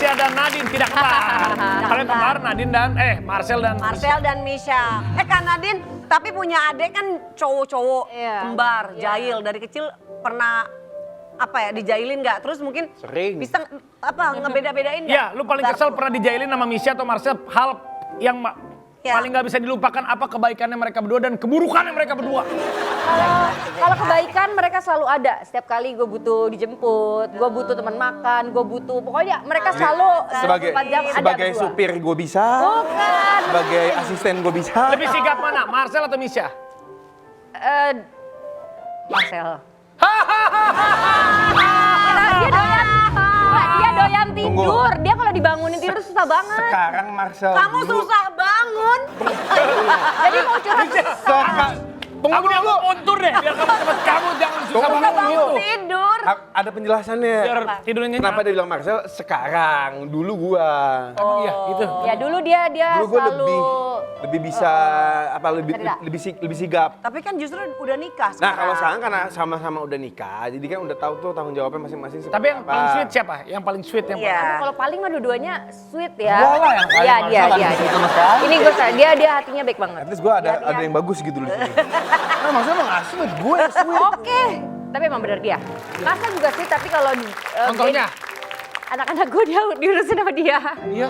Misha dan Nadine tidak kembar. Kalian kembar, Nadine dan Marcel dan Misha. Kak Nadine, tapi punya adik kan cowok-cowok kembar, jahil. Dari kecil pernah dijailin nggak? Terus mungkin sering bisa ngebeda-bedain nggak? Ya, lu paling kesel pernah dijailin sama Misha atau Marcel hal yang paling nggak bisa dilupakan apa kebaikannya mereka berdua dan keburukannya mereka berdua? Kalau kebaikan mereka selalu ada. Setiap kali gue butuh dijemput, gue butuh teman makan, gue butuh pokoknya mereka selalu sebagai supir gue bisa. Bukan. Sebagai asisten gue bisa. Lebih sigap mana, Marcel atau Misha? Marcel. Ah. Dia doyan tidur. Dia kalau dibangunin tidur susah banget. Sekarang Marcel. Kamu susah bangun. Jadi mau curhat. Kamu dia mau kontur deh, biar kamu cepet kamu jangan susah bangun. Tidur. Ada penjelasannya. Biar tidurnya nyenyak. Kenapa dia bilang Marcel sekarang? Dulu gua. Emang iya gitu. Ya dulu dia Dulu gua selalu lebih bisa lebih sigap. Tapi kan justru udah nikah Nah sekarang. kalau sekarang karena sama-sama udah nikah, jadi kan udah tahu tuh tanggung jawabnya masing-masing. Tapi yang paling sweet siapa? Yang paling sweet yang Iya. paling. kalau paling mah dua-duanya sweet ya. Gua lah yang paling Iya, Marcel dia. sweet sama sekali. Ini gue dia hatinya baik banget. At least gue ada yang bagus gitu loh di sini. Nah, maksudnya emang gak sweet, gue yang sweet. Oke. Tapi emang bener dia. Masa juga sweet tapi kalau Contohnya? anak-anak gue dia diurusin sama dia. Iya.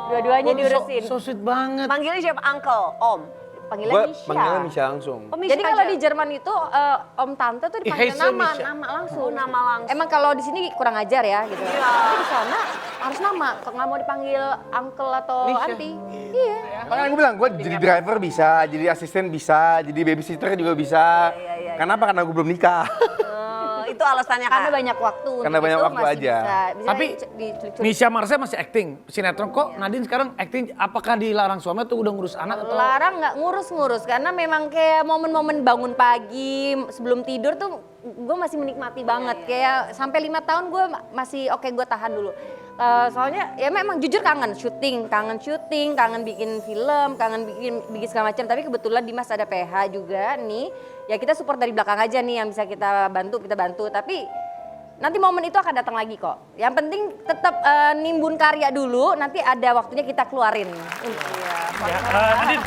Dua-duanya diurusin. So sweet banget. Manggilnya siapa? Uncle, Om. Panggilnya Gue Misha. panggilnya Misha langsung. Oh, Misha Jadi kalau aja. di Jerman itu om tante tuh dipanggil Hazel nama Misha. langsung. Oh, nama langsung. Emang kalau di sini kurang ajar ya gitu. Iya. Tapi di sana harus nama, nggak mau dipanggil uncle atau Misha. auntie. Iya. Makanya gue bilang, gue jadi driver bisa, jadi asisten bisa, jadi babysitter juga bisa. Iya. Kenapa? Karena gue belum nikah. Itu alasannya Karena Kak. banyak waktu. Karena untuk banyak itu waktu masih aja. Bisa Tapi diculik. Misha Marcel masih acting sinetron kok. Nadine sekarang acting apakah dilarang suami atau udah ngurus anak atau? Larang nggak ngurus-ngurus karena memang kayak momen-momen bangun pagi sebelum tidur tuh gue masih menikmati banget kayak sampai 5 tahun gue masih oke gue tahan dulu. Soalnya ya memang jujur kangen syuting, kangen bikin film, kangen bikin segala macam. Tapi kebetulan Dimas ada PH juga nih. Ya kita support dari belakang aja nih yang bisa kita bantu. Tapi nanti momen itu akan datang lagi kok. Yang penting tetap nimbun karya dulu, nanti ada waktunya kita keluarin. Ya, Nadine,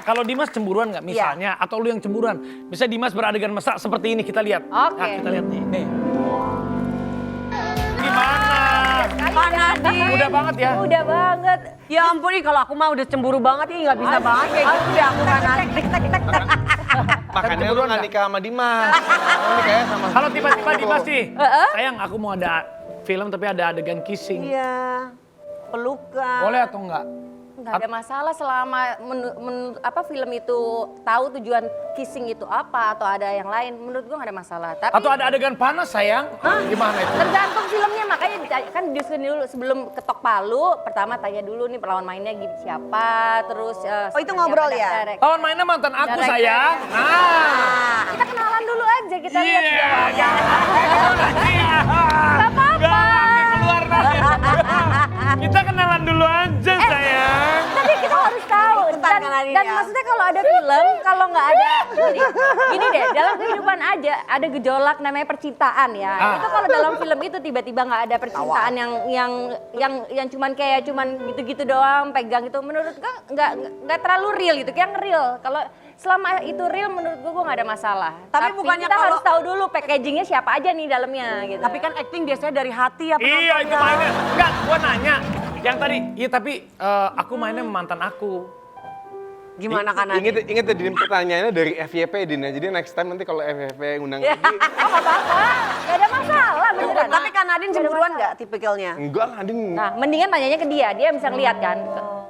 kalau Dimas cemburuan nggak misalnya? Atau lu yang cemburuan? Bisa Dimas beradegan mesra seperti ini kita lihat. Oke. Nah, kita lihat nih. Gimana? Kak Nadine. Udah banget ya? Udah banget. Ya ampun nih kalau aku mah udah cemburu banget nih nggak bisa banget kayak gitu ya aku Kak Nadine. Makanya lu gak nikah sama Dimas. Lu nikahnya sama Kalau tiba-tiba Dimas nih, sayang aku mau ada film tapi ada adegan kissing. Iya. Pelukan. Boleh atau enggak? Nggak ada masalah selama film itu tahu tujuan kissing itu apa atau ada yang lain. Menurut gue nggak ada masalah. Tapi Atau ada adegan panas sayang? Gimana itu? tergantung filmnya, makanya kan diskusi dulu sebelum ketok palu. Pertama tanya dulu nih lawan mainnya siapa, terus Oh, itu ngobrol ya? Lawan mainnya mantan aku Direct. sayang. Nah. Kita kenalan dulu aja, kita lihat Iya, jawabnya. jangan. Nggak apa-apa. Keluar Kita kenalan dulu aja sayang. Tapi kita harus tahu Ikutan kan Nadine dan ya? maksudnya kalau ada film, kalau nggak ada gini deh, dalam kehidupan aja ada gejolak namanya percintaan ya. Itu kalau dalam film itu tiba-tiba nggak ada percintaan yang cuman gitu-gitu doang pegang itu, menurut gue nggak terlalu real gitu, kayak real. Kalau selama itu real menurut gue nggak ada masalah. Tapi bukannya kita kalau- harus tahu dulu packagingnya siapa aja nih dalamnya gitu. Tapi kan acting biasanya dari hati ya Iya itu penontonnya. mainnya. Enggak, gua nanya. Yang tadi, iya tapi aku mainnya mantan aku. Gimana Kak Nadine? Ingat Din, pertanyaannya dari FYP Din ya. Jadi next time nanti kalau FYP ngundang Ya. lagi. nggak apa-apa, nggak ada masalah beneran. Tapi Kak Nadine cemburuan nggak tipikalnya? Enggak lah Din. Nah, mendingan tanyanya ke dia bisa ngeliat kan.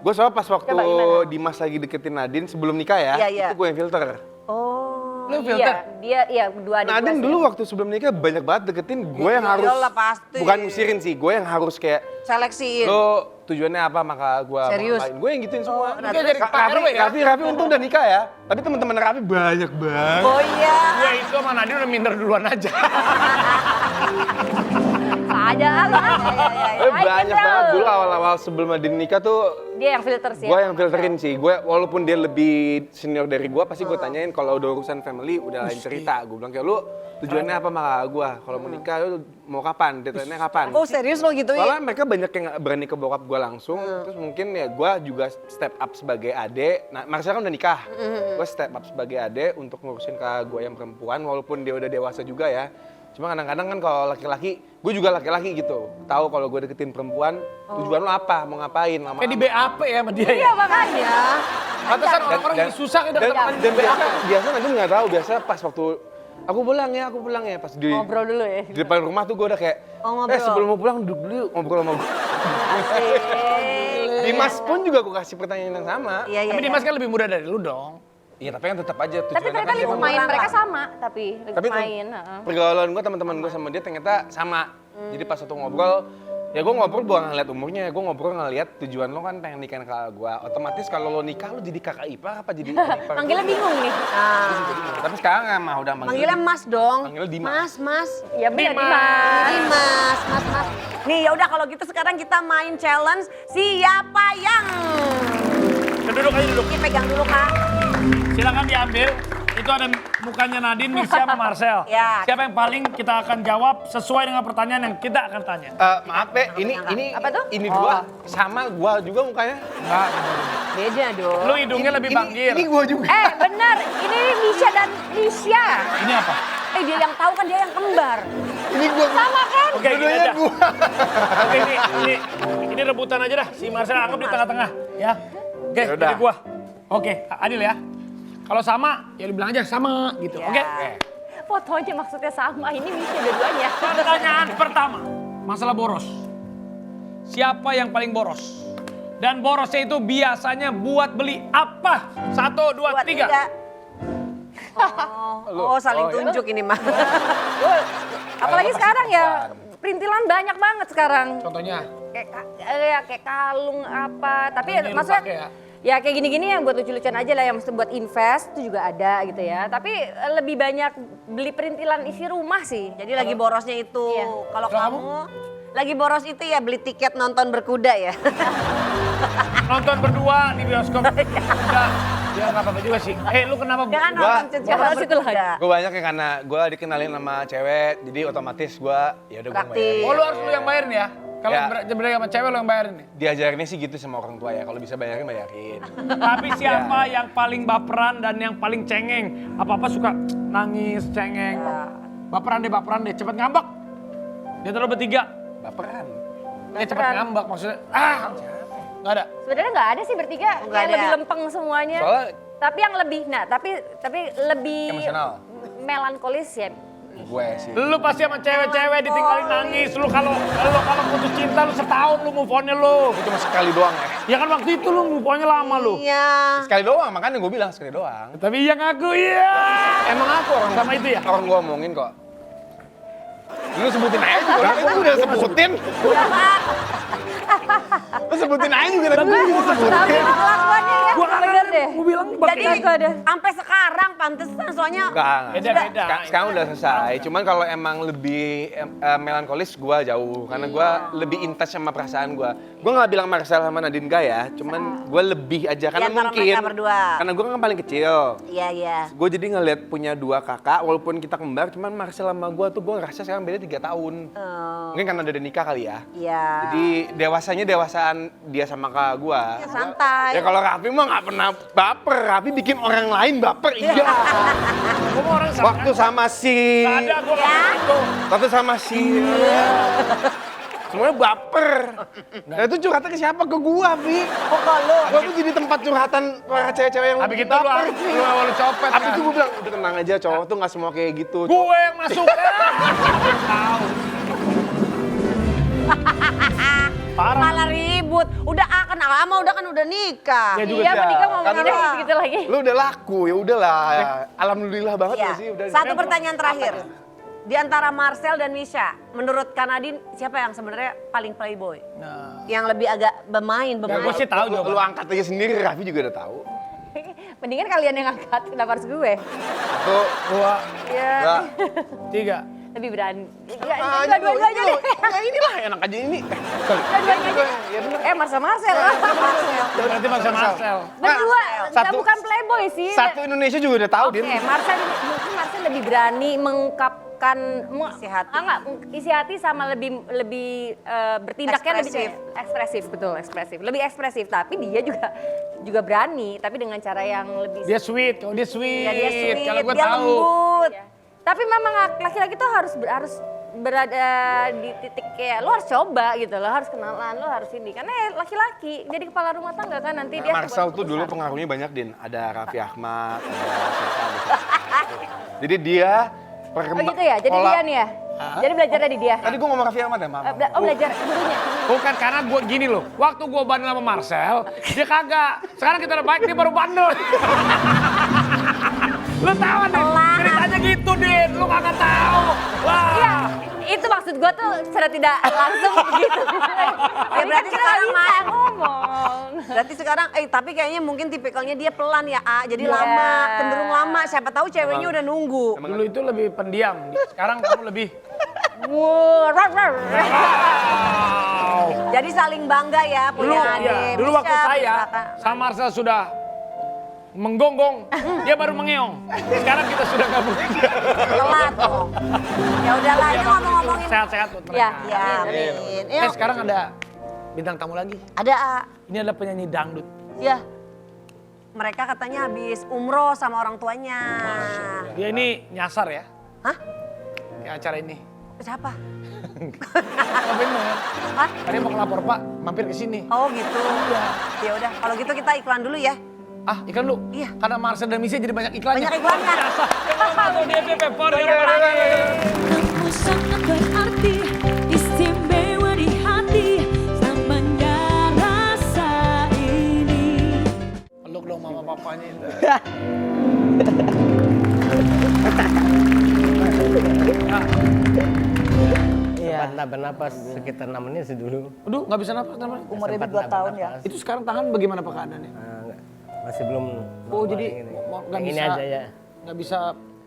Gue soalnya pas waktu Coba gimana? Dimas lagi deketin Nadine sebelum nikah ya. Iya, iya. Itu gue yang filter. Oh. Lu filter? Dia berdua adik Nadine gua dulu sih. waktu sebelum nikah banyak banget deketin. Gue yang harus, Iyalah, pasti. bukan ngusirin sih. Gue yang harus kayak, Seleksiin. lo tujuannya apa maka gue Serius? Gue yang gituin semua. nah, terus Pak RW ya? Raffi untung udah nikah ya. Tapi teman-teman Raffi banyak banget. Oh iya. Gue itu sama Nadine udah minder duluan aja. aja lu. Banyak banget dulu awal-awal sebelum Nadine nikah tuh Dia yang filter sih. gue yang filterin sih. Gue walaupun dia lebih senior dari gue, pasti gue tanyain kalau udah urusan family udah lain cerita. Gue bilang kayak lu tujuannya apa sama kakak gue? Kalau mau nikah lu mau kapan? Deadline-nya kapan? Oh serius lo gitu ya? Soalnya mereka banyak yang nggak berani ke bokap gue langsung, terus mungkin ya gue juga step up sebagai ade. Nah Marcel kan udah nikah, gue step up sebagai ade untuk ngurusin kakak gue yang perempuan, walaupun dia udah dewasa juga ya. Cuma kadang-kadang kan kalau laki-laki, gue juga laki-laki gitu, tahu kalau gue deketin perempuan, tujuan lo apa, mau ngapain, lama-lama. Kayak di BAP ya sama dia Iya ya. makanya. Pantesan orang-orang jadi susah ya Dan dapat biasa Nadine nggak tahu, biasa pas waktu aku pulang ya, pas di Ngobrol dulu ya. di depan rumah tuh gue udah kayak, ngobrol. sebelum mau pulang duduk dulu yuk, ngobrol sama gue. Asik. Dimas pun juga aku kasih pertanyaan yang sama. Iya, iya. Tapi Dimas kan lebih muda dari lu dong. Iya tapi kan tetap aja tujuannya Tapi ternyata kan lingkup dia main orang mereka lah. sama, tapi lingkup main. pergaulan gue, teman-teman gue sama dia ternyata sama. Jadi pas waktu ngobrol, ya gue ngobrol bukan ngeliat umurnya, gue ngobrol ngeliat tujuan lo kan pengen nikahin kakak gue. Otomatis kalau lo nikah lo jadi kakak ipar apa jadi adik ipar? Manggilnya bingung nih. Tapi sekarang mah udah Manggilnya Mas dong. Manggilnya Dimas. Mas. Ya bener Dimas. Dimas, Mas. Nih ya udah kalau gitu sekarang kita main challenge siapa yang. Duduk aja duduk. Ini pegang dulu Kak. Silakan diambil. Itu ada mukanya Nadine, Misha sama Marcel. Ya. Siapa yang paling kita akan jawab sesuai dengan pertanyaan yang kita akan tanya. Maaf ya, ini Apa tuh? ini dua sama gua juga mukanya. Enggak. Beda dong. Lu hidungnya lebih banggir. Ini gua juga. Bener, ini Misha dan Misha. Ini apa? Dia yang tahu kan dia yang kembar. Ini gua. Sama kan? Oke, gini Dua-duanya aja. gua. Oke, ini rebutan aja dah. Si Marcel anggap di tengah-tengah, ya. Oke, Yaudah. jadi gua. Oke, adil ya. Kalau sama, ya dibilang aja sama gitu. Ya. Oke. Fotonya maksudnya sama, ini Misha dua-duanya. Pertanyaan pertama, masalah boros. Siapa yang paling boros? Dan borosnya itu biasanya buat beli apa? 1, 2, Buat 3. tiga. Oh, saling tunjuk ini mah. Apalagi sekarang ya, perintilan banyak banget sekarang. Contohnya? Kayak kalung apa, tapi Ini lu maksudnya pakai ya? ya kayak gini-gini yang buat lucu-lucuan aja lah, yang mesti buat invest itu juga ada gitu ya. Tapi lebih banyak beli perintilan isi rumah sih. Jadi lagi borosnya itu. Iya. Kalau Kalau kamu lagi boros itu ya beli tiket nonton berkuda ya. Nonton berdua di bioskop. Udah, ya nggak apa-apa juga sih. Lu kenapa? Jangan Gua- nonton cecil berkuda. Gue banyak ya karena gue dikenalin sama cewek, jadi otomatis gue ya udah gue Praktis. bayarin. Oh, lu harus lu yang bayarin ya? Kalau Ya. berarti sama cewek lu yang bayarin nih? Diajarinnya sih gitu sama orang tua ya, kalau bisa bayarin bayarin. Tapi siapa yang paling baperan dan yang paling cengeng? Apa-apa suka nangis, cengeng. Baperan deh, cepet ngambek. Dia terus bertiga. Baperan. Dia cepet ngambek maksudnya. Nggak ada. Sebenarnya nggak ada sih bertiga, Nggak kayak ada. lebih lempeng semuanya. Soalnya Tapi yang lebih, tapi lebih Emosional. melankolis ya. gue sih. Lu pasti sama cewek-cewek ditinggalin nangis. Lu kalau putus cinta lu setahun lu move on-nya lu. Itu cuma sekali doang ya. Ya kan waktu itu lu move on-nya lama lu. Iya. Sekali doang, makanya gue bilang sekali doang. Tapi iya ngaku iya. Emang aku orang Sama itu ya? Orang gue omongin kok. Lu sebutin aja juga, kan gue udah sebutin. Lu sebutin aja juga, tapi gue juga Tapi sebutin. kelakuannya ya, Gua kan bener deh. Gua bilang Jadi Kagak ada. sampai sekarang pantesan soalnya Enggak. Beda-beda. Sekarang udah selesai. Cuman kalau emang lebih melankolis, gue jauh. Karena gue lebih intens sama perasaan gue. Gue nggak bilang Marcel sama Nadine enggak ya. Cuman gue lebih aja. Karena Di antara mungkin. mereka berdua. Karena gue kan paling kecil. Iya. Gue jadi ngeliat punya 2 kakak, walaupun kita kembar, cuman Marcel sama gue tuh gue ngerasa sekarang beda 3 tahun. Mungkin karena udah nikah kali ya. Iya. Jadi dewasaan dia sama kakak gue. Ya, santai. Ya kalau Raffi mah nggak pernah baper, Raffi bikin orang lain baper, iya. Gua mau orang sama. Waktu sama si, Nggak ada gua Ya. itu. waktu sama si, semuanya baper. Nah itu curhatnya ke siapa? Ke gua, Vi. Kok kalau Gua tuh jadi tempat curhatan para cewek-cewek yang Habis gitu lu awal copet Habis kan. itu gua bilang, udah tenang aja, cowok tuh nggak semua kayak gitu. Gue yang masuk. Tahu. Parah. malah ribut. Udah kan lama udah nikah. Ya juga Iya, sih. menikah Kan ngomongin lu- gitu lagi. Lu udah laku, ya udahlah. Alhamdulillah banget Iya. ya sih. Udah. Satu pertanyaan terakhir. Di antara Marcel dan Misha, menurut Kanadin siapa yang sebenarnya paling playboy? Nah, Yang lebih agak bermain. ya gue sih tahu Lu jawaban. angkat aja sendiri, Raffi juga udah tahu. Mendingan kalian yang angkat, kenapa harus gue? Satu, Dua, Iya. dua. 3. Lebih berani. Dua-duanya deh. Ya inilah enak aja ini. Dua-duanya aja. Ya bener. Marcel. Berarti Marcel. Berdua, Satu- bukan playboy sih. Satu Indonesia juga udah tahu, Oke, Din. mungkin Marcel lebih berani mengungkapkan Isi hati. isi hati sama lebih bertindaknya Ekspresif. lebih ekspresif, betul, ekspresif. Lebih ekspresif, tapi dia juga berani, tapi dengan cara yang lebih Dia sweet, kalau dia sweet. Ya, dia sweet, Kalau gue dia tahu. lembut. Ya. Tapi memang laki-laki tuh harus berada di titik kayak lo harus coba gitu, lo harus kenalan, lo harus ini. Karena ya laki-laki jadi kepala rumah tangga kan nanti dia Marcel sebuah tuh dulu keputusan. pengaruhnya banyak, Din. Ada Raffi Ahmad, ada siapa. Jadi dia Oh gitu ya, jadi dia nih ya? Jadi belajar dari dia? Tadi gue ngomong Raffi Ahmad ya, maaf. Oh belajar gurunya? Bukan karena gue gini loh, waktu gue bandel sama Marcel, dia kagak. Sekarang kita udah baik, dia baru bandel. Lu tahu nih, ceritanya gitu, Din. Lu kagak tahu. Wah. Iya, itu maksud gue tuh secara tidak langsung begitu. Ya berarti sekarang bisa mah ngomong. berarti sekarang tapi kayaknya mungkin tipikalnya dia pelan ya, A. Jadi Iya. lama, cenderung lama. Siapa tahu ceweknya udah nunggu. Dulu itu lebih pendiam, sekarang kamu lebih. Wow. Wow. Jadi saling bangga ya Dulu, punya adik. ya, dulu waktu Bisa, saya bisa. sama Marcel sudah menggonggong, dia baru mengeong. Sekarang kita sudah nggak begitu. Telat dong. Ya udahlah, ini ngomong-ngomongin. Sehat-sehat buat mereka. Ya. Ya, amin. Ya, Sekarang ada bintang tamu lagi. ada A. Ini adalah penyanyi dangdut. Ya. Mereka katanya habis umroh sama orang tuanya. Dia ini nyasar ya, Hah? ke acara ini. Siapa? Ngapain mau ya? Hah? Tadi mau kelapor Pak, mampir ke sini. Oh gitu. Ya udah, kalau gitu kita iklan dulu ya. Ah, iklan lu? Iya. Karena Marcel dan Misha jadi banyak iklannya. Banyak iklannya. Kalau di FVP for your money. Kamu sangat berarti, istimewa di hati, samanya rasa ini. Peluk dong mama papanya. Sempat tak bernapas sekitar 6 menit sih dulu. Aduh, nggak bisa napas. Umur ibu Sempat 2 tak tahun ya. bernapas. Itu sekarang tangan bagaimana Pak keadaannya? Masih belum. Oh, jadi yang ini. nggak Yang bisa. ini aja ya. Nggak bisa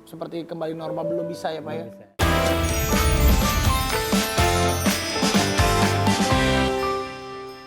seperti kembali normal, belum bisa ya Pak ya? Bisa.